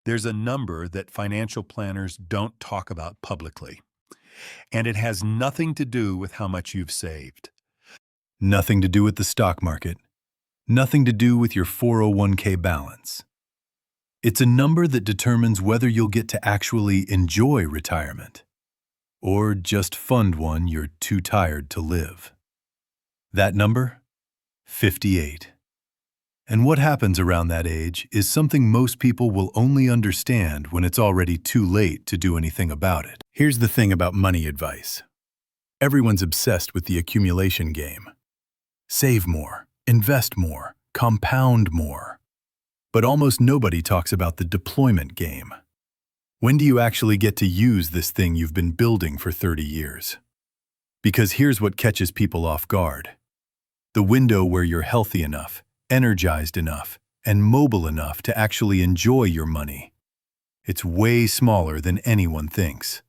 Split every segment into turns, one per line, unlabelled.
There's a number that financial planners don't talk about publicly, and it has nothing to do with how much you've saved. Nothing to do with the stock market. Nothing to do with your 401k balance. It's a number that determines whether you'll get to actually enjoy retirement or just fund one you're too tired to live. That number? 58. And what happens around that age is something most people will only understand when it's already too late to do anything about it. Here's the thing about money advice. Everyone's obsessed with the accumulation game. Save more, invest more, compound more. But almost nobody talks about the deployment game. When do you actually get to use this thing you've been building for 30 years? Because here's what catches people off guard. The window where you're healthy enough, energized enough, and mobile enough to actually enjoy your money. It's way smaller than anyone thinks.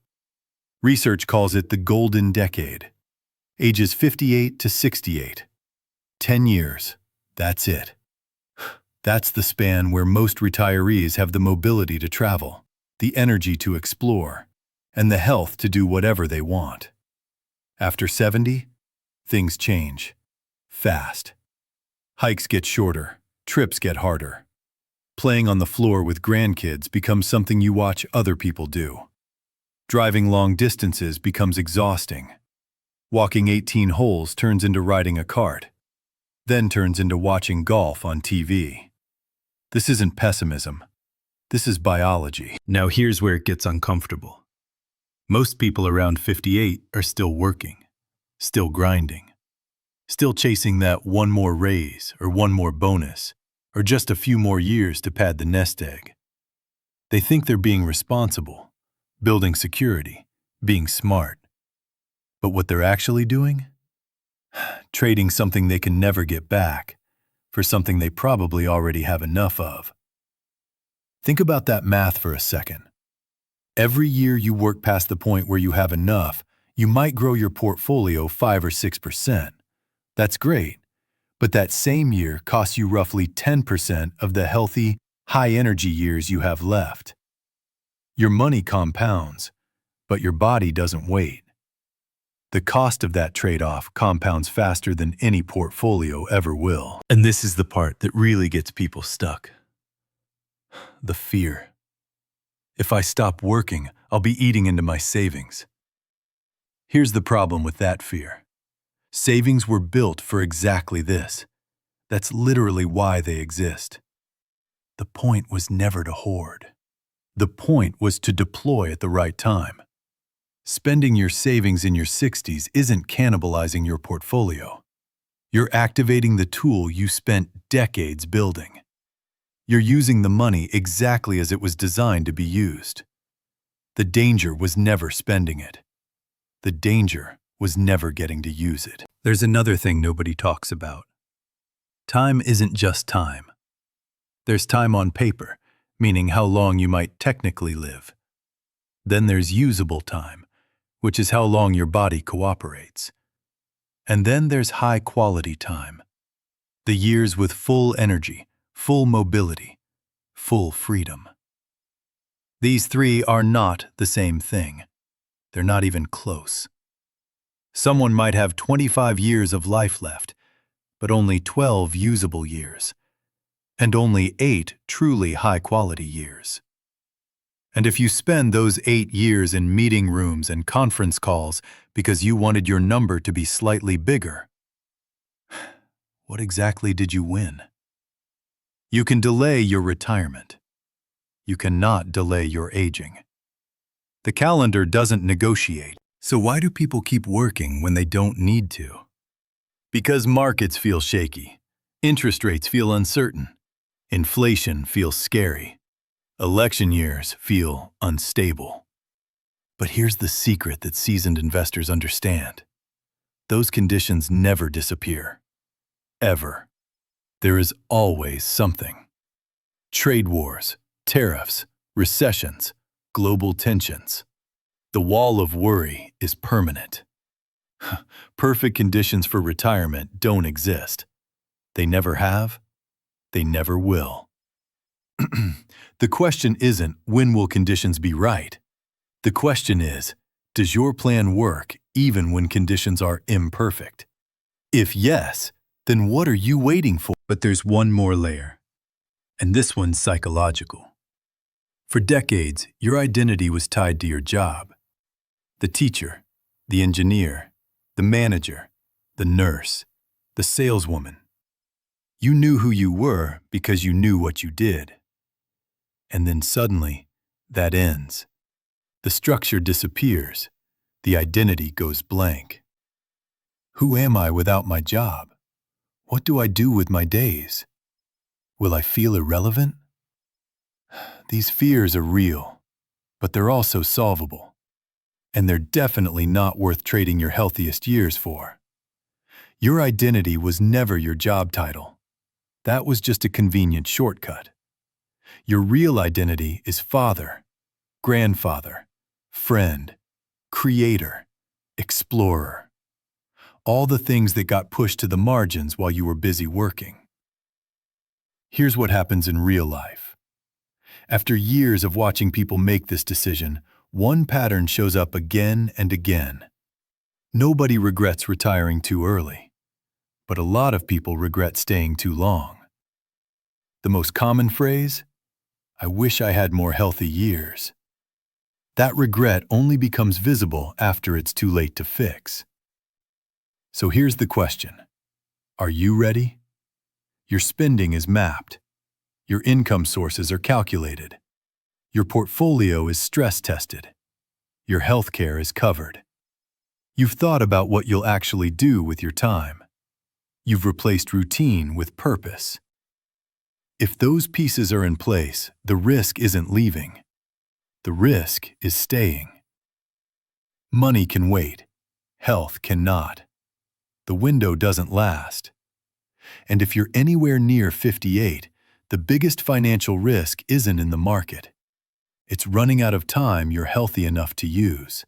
Research calls it the golden decade. Ages 58 to 68. 10 years. That's it. That's the span where most retirees have the mobility to travel, the energy to explore, and the health to do whatever they want. After 70, things change. Fast. Hikes get shorter, trips get harder. Playing on the floor with grandkids becomes something you watch other people do. Driving long distances becomes exhausting. Walking 18 holes turns into riding a cart, then turns into watching golf on TV. This isn't pessimism. This is biology. Now here's where it gets uncomfortable. Most people around 58 are still working, still grinding, still chasing that one more raise or one more bonus, or just a few more years to pad the nest egg. They think they're being responsible, building security, being smart. But what they're actually doing? Trading something they can never get back for something they probably already have enough of. Think about that math for a second. Every year you work past the point where you have enough, you might grow your portfolio 5 or 6%. That's great, but that same year costs you roughly 10% of the healthy, high-energy years you have left. Your money compounds, but your body doesn't wait. The cost of that trade-off compounds faster than any portfolio ever will. And this is the part that really gets people stuck. The fear. If I stop working, I'll be eating into my savings. Here's the problem with that fear. Savings were built for exactly this. That's literally why they exist. The point was never to hoard. The point was to deploy at the right time. Spending your savings in your 60s isn't cannibalizing your portfolio. You're activating the tool you spent decades building. You're using the money exactly as it was designed to be used. The danger was never spending it. The danger was never getting to use it. There's another thing nobody talks about. Time isn't just time. There's time on paper, meaning how long you might technically live. Then there's usable time, which is how long your body cooperates. And then there's high-quality time. The years with full energy, full mobility, full freedom. These three are not the same thing. They're not even close. Someone might have 25 years of life left, but only 12 usable years, and only 8 truly high-quality years. And if you spend those 8 years in meeting rooms and conference calls because you wanted your number to be slightly bigger, what exactly did you win? You can delay your retirement. You cannot delay your aging. The calendar doesn't negotiate, so why do people keep working when they don't need to? Because markets feel shaky, interest rates feel uncertain, inflation feels scary. Election years feel unstable. But here's the secret that seasoned investors understand. Those conditions never disappear. Ever. There is always something. Trade wars, tariffs, recessions, global tensions. The wall of worry is permanent. Perfect conditions for retirement don't exist. They never have. They never will. The question isn't, when will conditions be right? The question is, does your plan work even when conditions are imperfect? If yes, then what are you waiting for? But there's one more layer, and this one's psychological. For decades, your identity was tied to your job. The teacher, the engineer, the manager, the nurse, the saleswoman. You knew who you were because you knew what you did. And then suddenly, that ends. The structure disappears. The identity goes blank. Who am I without my job? What do I do with my days? Will I feel irrelevant? These fears are real, but they're also solvable. And they're definitely not worth trading your healthiest years for. Your identity was never your job title. That was just a convenient shortcut. Your real identity is father, grandfather, friend, creator, explorer. All the things that got pushed to the margins while you were busy working. Here's what happens in real life. After years of watching people make this decision, one pattern shows up again and again. Nobody regrets retiring too early, but a lot of people regret staying too long. The most common phrase? I wish I had more healthy years. That regret only becomes visible after it's too late to fix. So here's the question. Are you ready? Your spending is mapped. Your income sources are calculated. Your portfolio is stress-tested. Your healthcare is covered. You've thought about what you'll actually do with your time. You've replaced routine with purpose. If those pieces are in place, the risk isn't leaving. The risk is staying. Money can wait. Health cannot. The window doesn't last. And if you're anywhere near 58, the biggest financial risk isn't in the market. It's running out of time you're healthy enough to use.